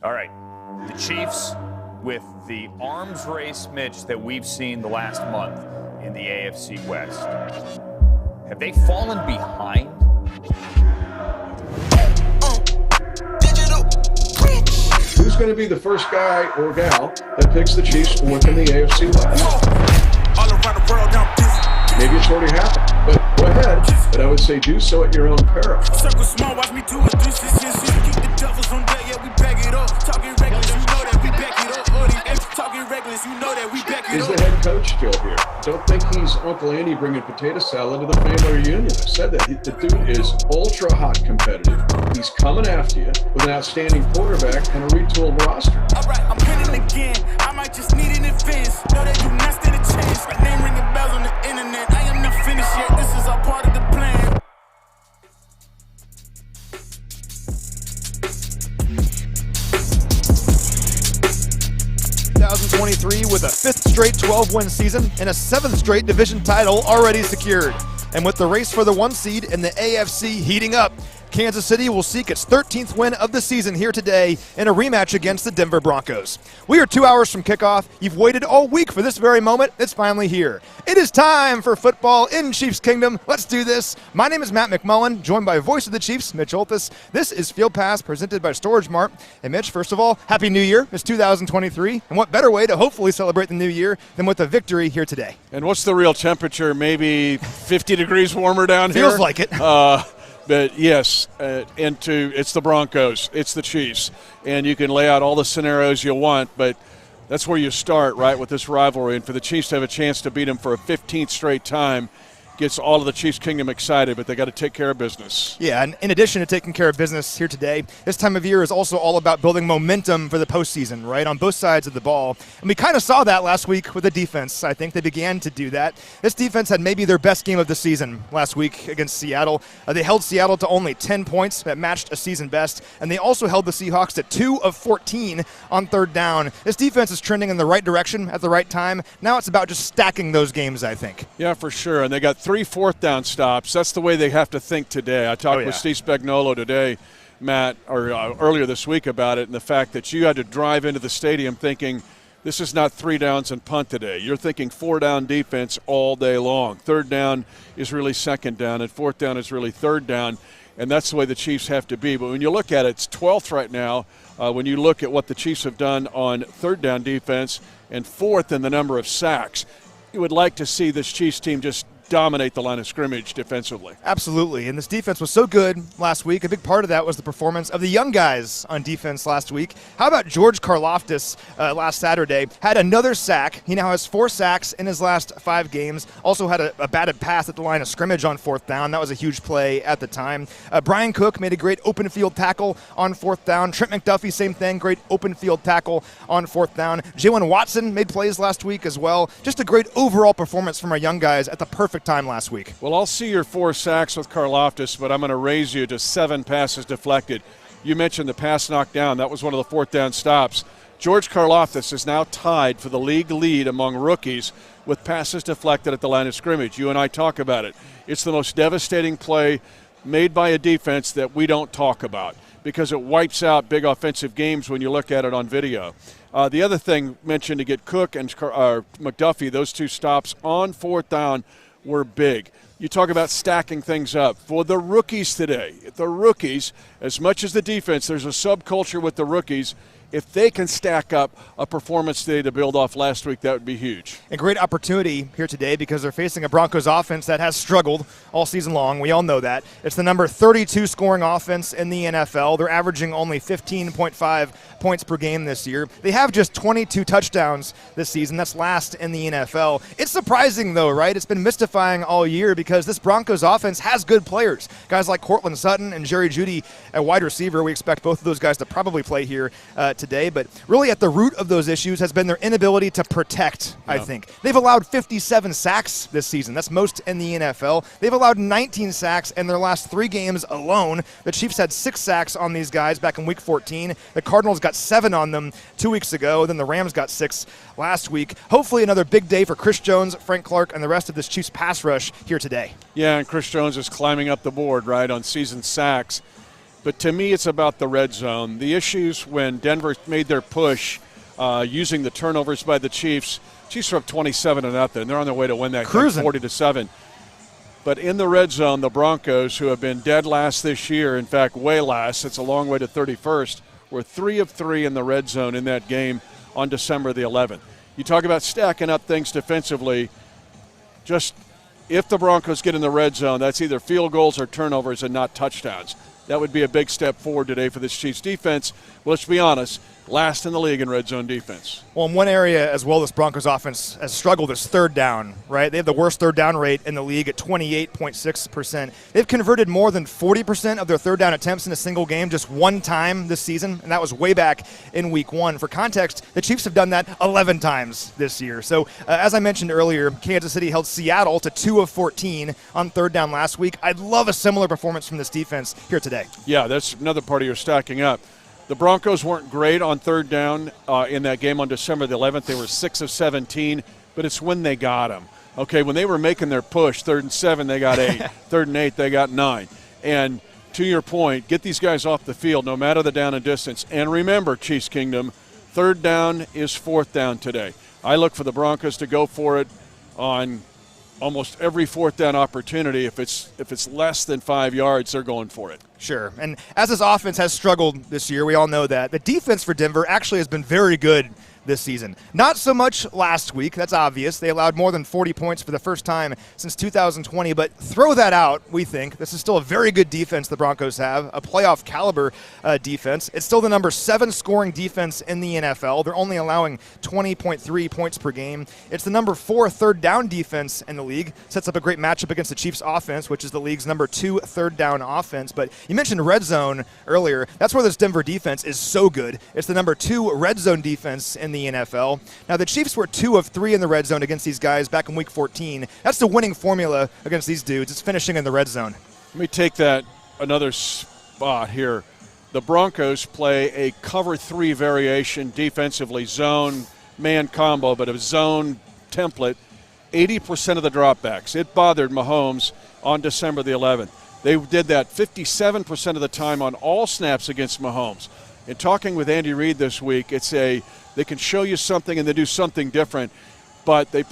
All right, the Chiefs with the arms race, Mitch, that we've seen the last month in the AFC West. Have they fallen behind? Who's going to be the first guy or gal that picks the Chiefs within the AFC West? Maybe it's already happened, but go ahead. But I would say do so at your own peril. Circle small, watch me do it. Keep the devils on deck, yeah, we back it up. Talking reckless, you know that we back it up. Talking reckless, you know that we back it up. Is the head coach still here? Don't think he's Uncle Andy bringing potato salad to the family reunion. I said that. The dude is ultra hot competitive. He's coming after you with an outstanding quarterback and a retooled roster. All right, I'm winning again. I might just need an advance. No, they do not stand a chance. My name ringing bells on the internet. I am not finished yet. This is all part of the plan. With a fifth straight 12-win season and a seventh straight division title already secured. And with the race for the 1 seed in the AFC heating up, Kansas City will seek its 13th win of the season here today in a rematch against the Denver Broncos. We are 2 hours from kickoff. You've waited all week for this very moment. It's finally here. It is time for football in Chiefs Kingdom. Let's do this. My name is Matt McMullen, joined by voice of the Chiefs, Mitch Holthus. This is Field Pass presented by StorageMart. And Mitch, first of all, Happy New Year. It's 2023. And what better way to hopefully celebrate the new year than with a victory here today? And what's the real temperature? Maybe 50 degrees warmer down here? Feels like it. But yes, it's the Broncos, it's the Chiefs, and you can lay out all the scenarios you want, but that's where you start, right, with this rivalry. And for the Chiefs to have a chance to beat them for a 15th straight time gets all of the Chiefs Kingdom excited, but they got to take care of business. Yeah, and in addition to taking care of business here today, this time of year is also all about building momentum for the postseason, right, on both sides of the ball. And we kind of saw that last week with the defense. I think they began to do that. This defense had maybe their best game of the season last week against Seattle. They held Seattle to only 10 points. That matched a season best. And they also held the Seahawks to 2 of 14 on third down. This defense is trending in the right direction at the right time. Now it's about just stacking those games, I think. Yeah, for sure. And they got 3 fourth-down stops. That's the way they have to think today. I talked with Steve Spagnuolo today, Matt, or earlier this week about it, and the fact that you had to drive into the stadium thinking this is not 3 downs and punt today. You're thinking 4-down defense all day long. Third down is really second down, and fourth down is really third down, and that's the way the Chiefs have to be. But when you look at it, it's 12th right now. When you look at what the Chiefs have done on third down defense and fourth in the number of sacks, you would like to see this Chiefs team just dominate the line of scrimmage defensively. Absolutely, and this defense was so good last week. A big part of that was the performance of the young guys on defense last week. How about George Karlaftis last Saturday? Had another sack. He now has 4 sacks in his last 5 games. Also had a batted pass at the line of scrimmage on fourth down. That was a huge play at the time. Brian Cook made a great open field tackle on fourth down. Trent McDuffie, same thing, great open field tackle on fourth down. Jalen Watson made plays last week as well. Just a great overall performance from our young guys at the perfect time last week. Well, I'll see your 4 sacks with Karlaftis, but I'm going to raise you to 7 passes deflected. You mentioned the pass knocked down. That was one of the fourth down stops. George Karlaftis is now tied for the league lead among rookies with passes deflected at the line of scrimmage. You and I talk about it. It's the most devastating play made by a defense that we don't talk about because it wipes out big offensive games when you look at it on video. The other thing mentioned to get Cook and McDuffie, those 2 stops on fourth down were big. You talk about stacking things up. For the rookies today, as much as the defense, there's a subculture with the rookies. If they can stack up a performance today to build off last week, that would be huge. A great opportunity here today because they're facing a Broncos offense that has struggled all season long. We all know that. It's the number 32 scoring offense in the NFL. They're averaging only 15.5 points per game this year. They have just 22 touchdowns this season. That's last in the NFL. It's surprising, though, right? It's been mystifying all year because this Broncos offense has good players. Guys like Cortland Sutton and Jerry Jeudy at wide receiver. We expect both of those guys to probably play here today, but really at the root of those issues has been their inability to protect, I think. They've allowed 57 sacks this season. That's most in the NFL. They've allowed 19 sacks in their last 3 games alone. The Chiefs had 6 sacks on these guys back in Week 14. The Cardinals got 7 on them 2 weeks ago. Then the Rams got 6 last week. Hopefully another big day for Chris Jones, Frank Clark, and the rest of this Chiefs pass rush here today. Yeah, and Chris Jones is climbing up the board, right, on season sacks. But to me, it's about the red zone. The issues when Denver made their push using the turnovers by the Chiefs. Chiefs are up 27-0. They're on their way to win that game 40-7. But in the red zone, the Broncos, who have been dead last this year, in fact, way last, it's a long way to 31st, were 3 of 3 in the red zone in that game on December the 11th. You talk about stacking up things defensively. Just if the Broncos get in the red zone, that's either field goals or turnovers and not touchdowns. That would be a big step forward today for this Chiefs defense. Well, let's be honest, last in the league in red zone defense. Well, in one area as well, this Broncos offense has struggled is third down, right? They have the worst third down rate in the league at 28.6%. They've converted more than 40% of their third down attempts in a single game just one time this season, and that was way back in week 1. For context, the Chiefs have done that 11 times this year. So, as I mentioned earlier, Kansas City held Seattle to 2 of 14 on third down last week. I'd love a similar performance from this defense here today. Yeah, that's another part of your stacking up. The Broncos weren't great on third down in that game on December the 11th. They were 6 of 17, but it's when they got them. Okay, when they were making their push, 3rd and 7, they got 8. 3rd and 8, they got 9. And to your point, get these guys off the field no matter the down and distance. And remember, Chiefs Kingdom, third down is 4th down today. I look for the Broncos to go for it on almost every 4th down opportunity. If it's less than 5 yards, they're going for it. Sure. And as this offense has struggled this year, we all know that. The defense for Denver actually has been very good this season. Not so much last week, that's obvious. They allowed more than 40 points for the first time since 2020, but throw that out, we think. This is still a very good defense the Broncos have, a playoff caliber defense. It's still the number 7 scoring defense in the NFL. They're only allowing 20.3 points per game. It's the number 4 third down defense in the league. Sets up a great matchup against the Chiefs offense, which is the league's number 2 third down offense. But you mentioned red zone earlier. That's where this Denver defense is so good. It's the number 2 red zone defense in the NFL. Now, the Chiefs were 2 of 3 in the red zone against these guys back in week 14. That's the winning formula against these dudes. It's finishing in the red zone. Let me take that another spot here. The Broncos play a cover 3 variation defensively, zone, man combo, but a zone template. 80% of the dropbacks. It bothered Mahomes on December the 11th. They did that 57% of the time on all snaps against Mahomes. In talking with Andy Reid this week, they can show you something and they do something different, but they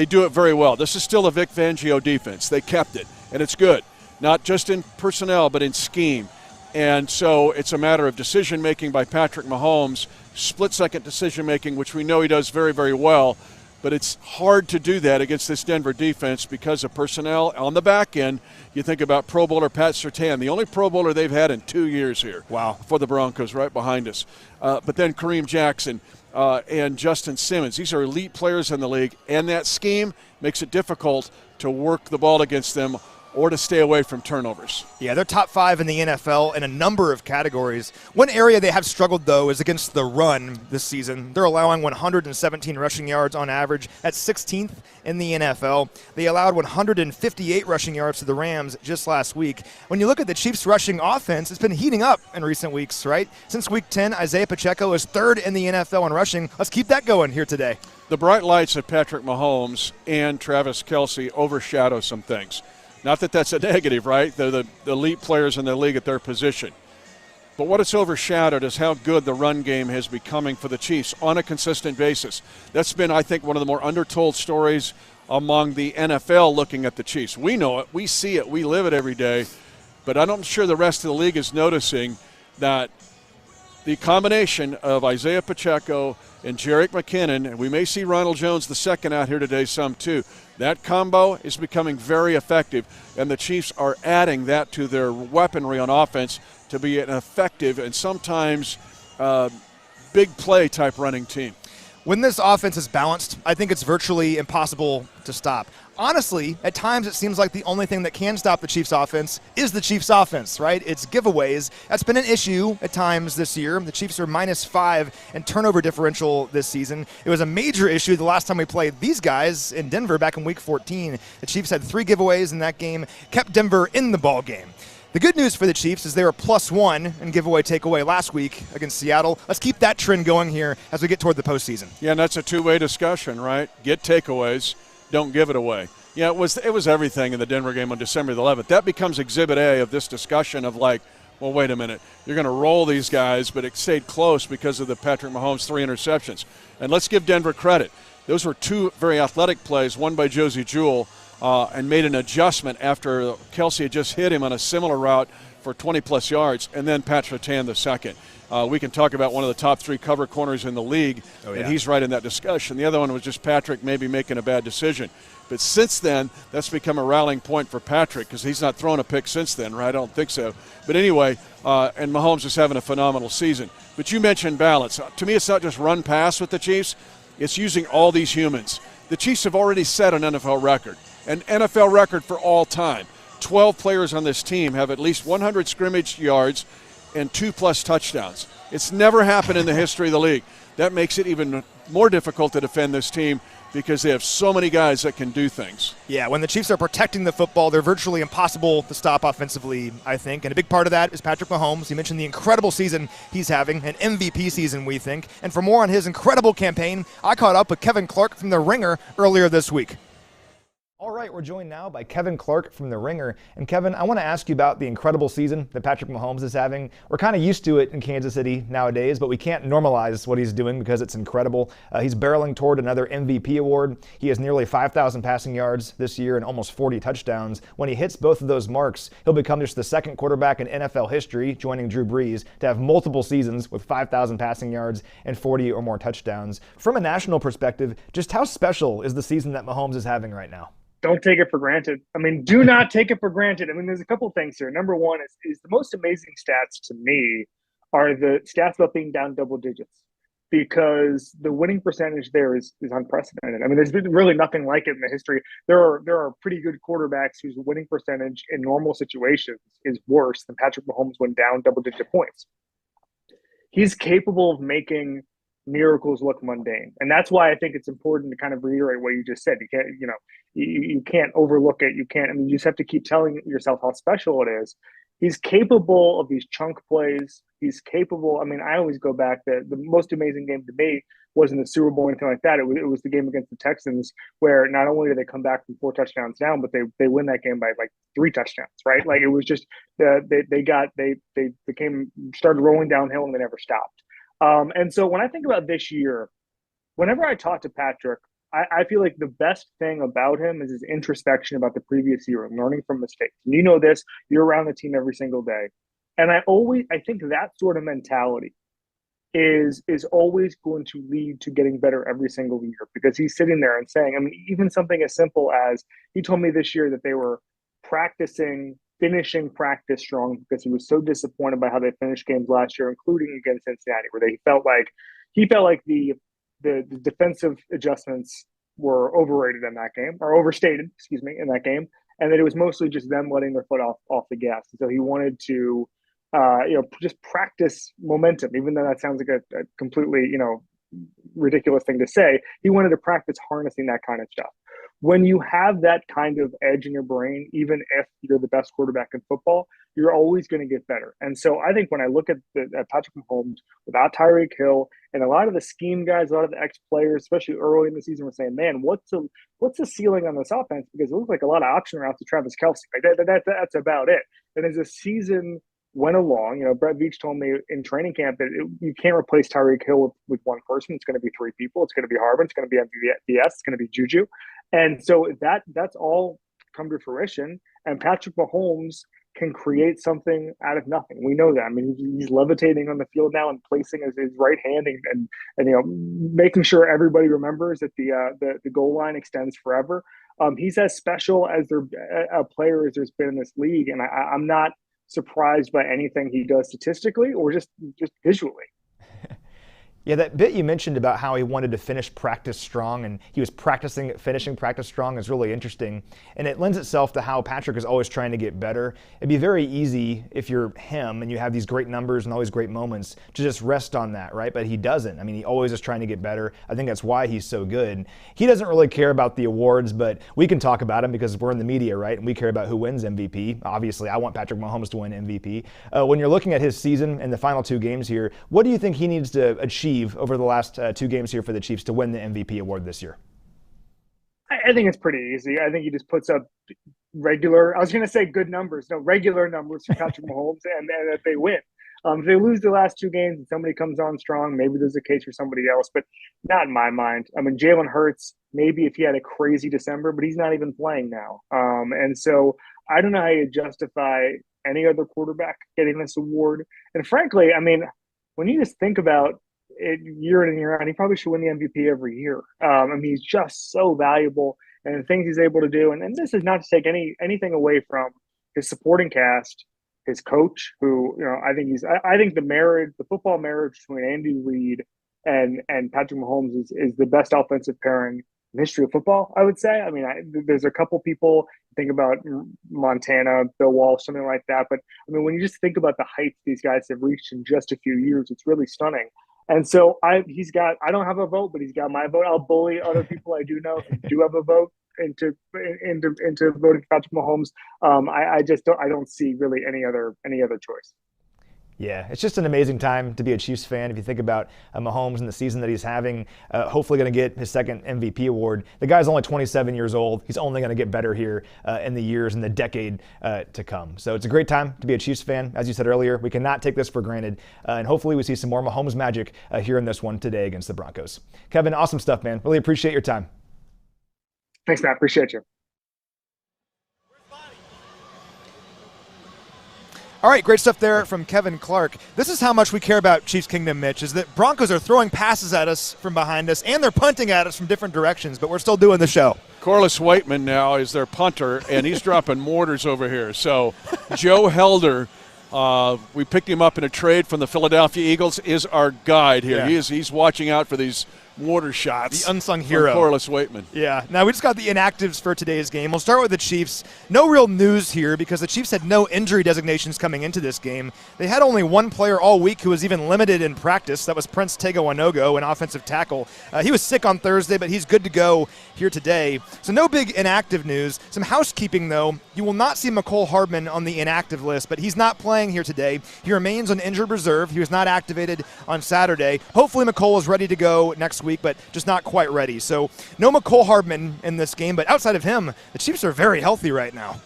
do it very well. This is still a Vic Fangio defense. They kept it, and it's good, not just in personnel but in scheme. And so it's a matter of decision-making by Patrick Mahomes, split-second decision-making, which we know he does very, very well. But it's hard to do that against this Denver defense because of personnel on the back end. You think about Pro Bowler Pat Surtain, the only Pro Bowler they've had in 2 years here. Wow. For the Broncos, right behind us. But then Kareem Jackson and Justin Simmons. These are elite players in the league, and that scheme makes it difficult to work the ball against them or to stay away from turnovers. Yeah, they're top 5 in the NFL in a number of categories. One area they have struggled, though, is against the run this season. They're allowing 117 rushing yards on average. That's 16th in the NFL. They allowed 158 rushing yards to the Rams just last week. When you look at the Chiefs' rushing offense, it's been heating up in recent weeks, right? Since week 10, Isaiah Pacheco is 3rd in the NFL in rushing. Let's keep that going here today. The bright lights of Patrick Mahomes and Travis Kelce overshadow some things. Not that that's a negative, right? They're the elite players in the league at their position. But what it's overshadowed is how good the run game has becoming for the Chiefs on a consistent basis. That's been, I think, one of the more undertold stories among the NFL looking at the Chiefs. We know it. We see it. We live it every day. But I'm sure the rest of the league is noticing that the combination of Isaiah Pacheco and Jerick McKinnon, and we may see Ronald Jones II out here today some too, that combo is becoming very effective, and the Chiefs are adding that to their weaponry on offense to be an effective and sometimes big play type running team. When this offense is balanced, I think it's virtually impossible to stop. Honestly, at times it seems like the only thing that can stop the Chiefs offense is the Chiefs offense, right? It's giveaways. That's been an issue at times this year. The Chiefs are -5 in turnover differential this season. It was a major issue the last time we played these guys in Denver back in week 14. The Chiefs had 3 giveaways in that game, kept Denver in the ball game. The good news for the Chiefs is they were +1 in giveaway takeaway last week against Seattle. Let's keep that trend going here as we get toward the postseason. Yeah, and that's a two-way discussion, right? Get takeaways, don't give it away. Yeah, it was everything in the Denver game on December the 11th. That becomes Exhibit A of this discussion of like, well, wait a minute. You're going to roll these guys, but it stayed close because of the Patrick Mahomes 3 interceptions. And let's give Denver credit. Those were 2 very athletic plays, one by Josie Jewell, and made an adjustment after Kelsey had just hit him on a similar route for 20-plus yards, and then Pat Surtain the second. We can talk about one of the top 3 cover corners in the league, and he's right in that discussion. The other one was just Patrick maybe making a bad decision. But since then, that's become a rallying point for Patrick because he's not thrown a pick since then, right? I don't think so. But anyway, and Mahomes is having a phenomenal season. But you mentioned balance. To me, it's not just run pass with the Chiefs. It's using all these humans. The Chiefs have already set an NFL record, an NFL record for all time. 12 players on this team have at least 100 scrimmage yards and 2+ touchdowns. It's never happened in the history of the league. That makes it even more difficult to defend this team because they have so many guys that can do things. Yeah, when the Chiefs are protecting the football, they're virtually impossible to stop offensively, I think. And a big part of that is Patrick Mahomes. You mentioned the incredible season he's having, an MVP season, we think. And for more on his incredible campaign, I caught up with Kevin Clark from The Ringer earlier this week. All right, we're joined now by Kevin Clark from The Ringer. And Kevin, I want to ask you about the incredible season that Patrick Mahomes is having. We're kind of used to it in Kansas City nowadays, but we can't normalize what he's doing because it's incredible. He's barreling toward another MVP award. He has nearly 5,000 passing yards this year and almost 40 touchdowns. When he hits both of those marks, he'll become just the second quarterback in NFL history, joining Drew Brees, to have multiple seasons with 5,000 passing yards and 40 or more touchdowns. From a national perspective, just how special is the season that Mahomes is having right now? Don't take it for granted. I mean, do not take it for granted. I mean, there's a couple of things here. Number one is the most amazing stats to me are the stats about being down double digits, because the winning percentage there is unprecedented. I mean, there's been really nothing like it in the history. There are pretty good quarterbacks whose winning percentage in normal situations is worse than Patrick Mahomes when down double-digit points. He's capable of making miracles look mundane. And that's why I think it's important to kind of reiterate what you just said. You can't, you can't overlook it. You just have to keep telling yourself how special it is. He's capable of these chunk plays. He's capable. I mean, I always go back that the most amazing game to me wasn't the Super Bowl or anything like that. It was the game against the Texans, where not only did they come back from 4 touchdowns down, but they win that game by like 3 touchdowns, right? Like, it was just they started rolling downhill and they never stopped. And so when I think about this year, whenever I talk to Patrick, I feel like the best thing about him is his introspection about the previous year and learning from mistakes. And you know this, you're around the team every single day. And I think that sort of mentality is always going to lead to getting better every single year, because he's sitting there and saying, I mean, even something as simple as, he told me this year that they were finishing practice strong because he was so disappointed by how they finished games last year, including against Cincinnati, where he felt like the defensive adjustments were overrated in that game, or overstated, in that game, and that it was mostly just them letting their foot off the gas. And so he wanted to, just practice momentum, even though that sounds like a completely, ridiculous thing to say. He wanted to practice harnessing that kind of stuff. When you have that kind of edge in your brain, even if you're the best quarterback in football, you're always going to get better. And so I think when I look at Patrick Mahomes without Tyreek Hill, and a lot of the scheme guys, a lot of the ex-players, especially early in the season, were saying, man, what's the ceiling on this offense? Because it looks like a lot of option routes to Travis Kelce. That's about it. And as the season went along, Brett Veach told me in training camp that you can't replace Tyreek Hill with one person. It's going to be 3 people. It's going to be Harbin. It's going to be MVS. It's going to be Juju. And so that's all come to fruition. And Patrick Mahomes can create something out of nothing. We know that. I mean, he's levitating on the field now and placing his right hand and making sure everybody remembers that the goal line extends forever. He's as special as a player as there's been in this league, and I'm not surprised by anything he does statistically or just visually. Yeah, that bit you mentioned about how he wanted to finish practice strong, and he was finishing practice strong, is really interesting. And it lends itself to how Patrick is always trying to get better. It'd be very easy if you're him and you have these great numbers and all these great moments to just rest on that, right? But he doesn't. I mean, he always is trying to get better. I think that's why he's so good. He doesn't really care about the awards, but we can talk about him because we're in the media, right? And we care about who wins MVP. Obviously, I want Patrick Mahomes to win MVP. When you're looking at his season and the final 2 games here, what do you think he needs to achieve over the last 2 games here for the Chiefs to win the MVP award this year? I think it's pretty easy. I think he just puts up regular. I was going to say good numbers. No, regular numbers for Patrick Mahomes, and that they win. If they lose the last 2 games and somebody comes on strong, maybe there's a case for somebody else, but not in my mind. I mean, Jalen Hurts, maybe if he had a crazy December, but he's not even playing now. And so I don't know how you justify any other quarterback getting this award. And frankly, I mean, when you just think about it year in and year out, he probably should win the MVP every year. I mean, he's just so valuable, and the things he's able to do. And this is not to take anything away from his supporting cast, his coach, who, I think the football marriage between Andy Reid and Patrick Mahomes is the best offensive pairing in the history of football, I would say. I mean, there's a couple people, think about Montana, Bill Walsh, something like that. But I mean, when you just think about the heights these guys have reached in just a few years, it's really stunning. And so I don't have a vote, but he's got my vote. I'll bully other people I do know who do have a vote into voting for Patrick Mahomes. I don't see really any other choice. Yeah, it's just an amazing time to be a Chiefs fan. If you think about Mahomes and the season that he's having, hopefully going to get his second MVP award. The guy's only 27 years old. He's only going to get better here in the years and the decade to come. So it's a great time to be a Chiefs fan. As you said earlier, we cannot take this for granted. And hopefully we see some more Mahomes magic here in this one today against the Broncos. Kevin, awesome stuff, man. Really appreciate your time. Thanks, Matt. Appreciate you. All right, great stuff there from Kevin Clark. This is how much we care about Chiefs Kingdom, Mitch, is that Broncos are throwing passes at us from behind us, and they're punting at us from different directions, but we're still doing the show. Corliss Waitman now is their punter, and he's dropping mortars over here. So Joe Helder, we picked him up in a trade from the Philadelphia Eagles, is our guide here. Yeah. He's watching out for these mortar shots. The unsung hero. Corliss Waitman. Yeah. Now we just got the inactives for today's game. We'll start with the Chiefs. No real news here because the Chiefs had no injury designations coming into this game. They had only one player all week who was even limited in practice. That was Prince Tega-Wanogho, an offensive tackle. He was sick on Thursday, but he's good to go here today. So no big inactive news. Some housekeeping, though. You will not see Mecole Hardman on the inactive list, but he's not playing here today. He remains on injured reserve. He was not activated on Saturday. Hopefully Mecole is ready to go next week, but just not quite ready. So no Mecole Hardman in this game, but outside of him, the Chiefs are very healthy right now.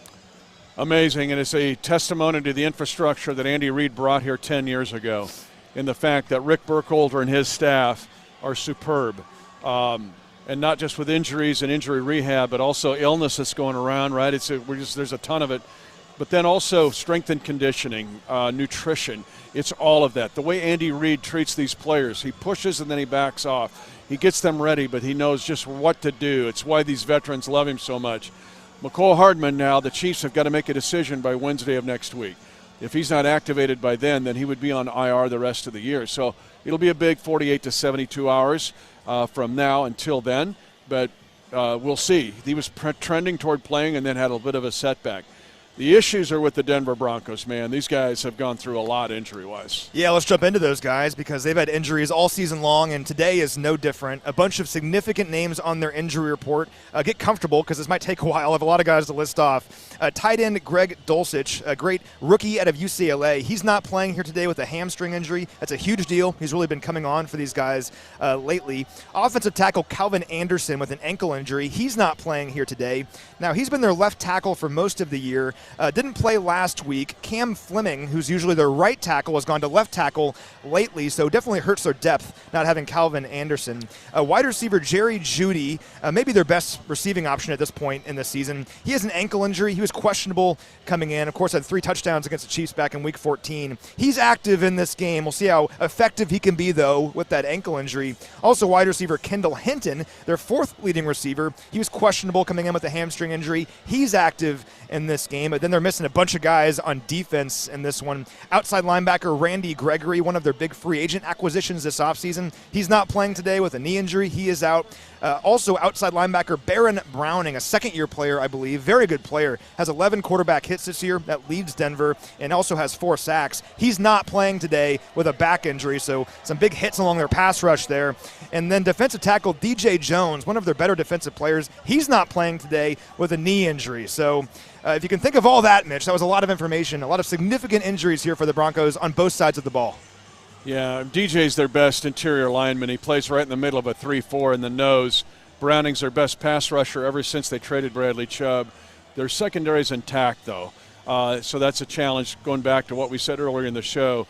Amazing, and it's a testimony to the infrastructure that Andy Reid brought here 10 years ago, in the fact that Rick Burkholder and his staff are superb. And not just with injuries and injury rehab, but also illness that's going around, right? There's a ton of it. But then also strength and conditioning, nutrition. It's all of that. The way Andy Reid treats these players, he pushes and then he backs off. He gets them ready, but he knows just what to do. It's why these veterans love him so much. Mecole Hardman now, the Chiefs have got to make a decision by Wednesday of next week. If he's not activated by then he would be on IR the rest of the year. So it'll be a big 48 to 72 hours from now until then. But we'll see. He was trending toward playing and then had a bit of a setback. The issues are with the Denver Broncos, man. These guys have gone through a lot injury-wise. Yeah, let's jump into those guys because they've had injuries all season long, and today is no different. A bunch of significant names on their injury report. Get comfortable because this might take a while. I have a lot of guys to list off. Tight end Greg Dulcich, a great rookie out of UCLA. He's not playing here today with a hamstring injury. That's a huge deal. He's really been coming on for these guys lately. Offensive tackle Calvin Anderson with an ankle injury. He's not playing here today. Now, he's been their left tackle for most of the year. Didn't play last week. Cam Fleming, who's usually their right tackle, has gone to left tackle lately, so definitely hurts their depth not having Calvin Anderson. Wide receiver Jerry Jeudy, maybe their best receiving option at this point in the season. He has an ankle injury. He was questionable coming in. Of course, had 3 touchdowns against the Chiefs back in Week 14. He's active in this game. We'll see how effective he can be, though, with that ankle injury. Also, wide receiver Kendall Hinton, their 4th leading receiver. He was questionable coming in with a hamstring injury. He's active in this game, but then they're missing a bunch of guys on defense in this one. Outside linebacker Randy Gregory, one of their big free agent acquisitions this offseason. He's not playing today with a knee injury. He is out. Also outside linebacker Baron Browning, a second-year player, I believe. Very good player. Has 11 quarterback hits this year. That leads Denver and also has 4 sacks. He's not playing today with a back injury, so some big hits along their pass rush there. And then defensive tackle DJ Jones, one of their better defensive players. He's not playing today with a knee injury. So if you can think of all that, Mitch, that was a lot of information, a lot of significant injuries here for the Broncos on both sides of the ball. Yeah, DJ's their best interior lineman. He plays right in the middle of a 3-4 in the nose. Browning's their best pass rusher ever since they traded Bradley Chubb. Their secondary is intact, though. So that's a challenge going back to what we said earlier in the show.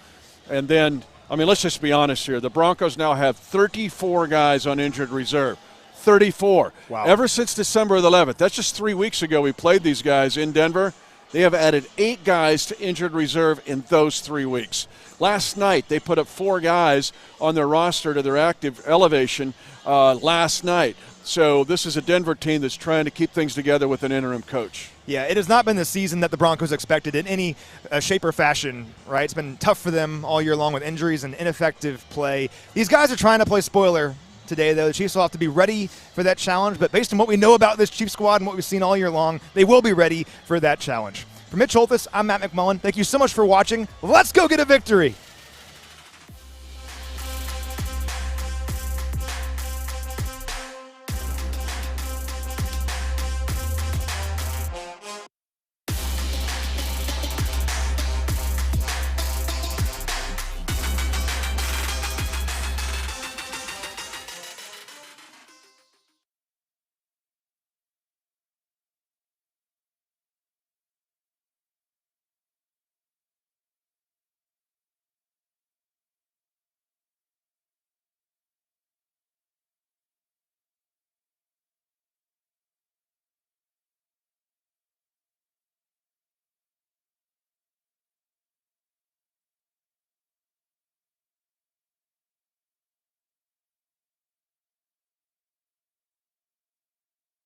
And then, I mean, let's just be honest here. The Broncos now have 34 guys on injured reserve. 34. Wow. Ever since December 11th. That's just 3 weeks ago we played these guys in Denver. They have added 8 guys to injured reserve in those 3 weeks. Last night, they put up 4 guys on their roster to their active elevation last night. So this is a Denver team that's trying to keep things together with an interim coach. Yeah, it has not been the season that the Broncos expected in any shape or fashion, right? It's been tough for them all year long with injuries and ineffective play. These guys are trying to play spoiler today, though. The Chiefs will have to be ready for that challenge, but based on what we know about this Chiefs squad and what we've seen all year long, they will be ready for that challenge. For Mitch Holthus, I'm Matt McMullen. Thank you so much for watching. Let's go get a victory.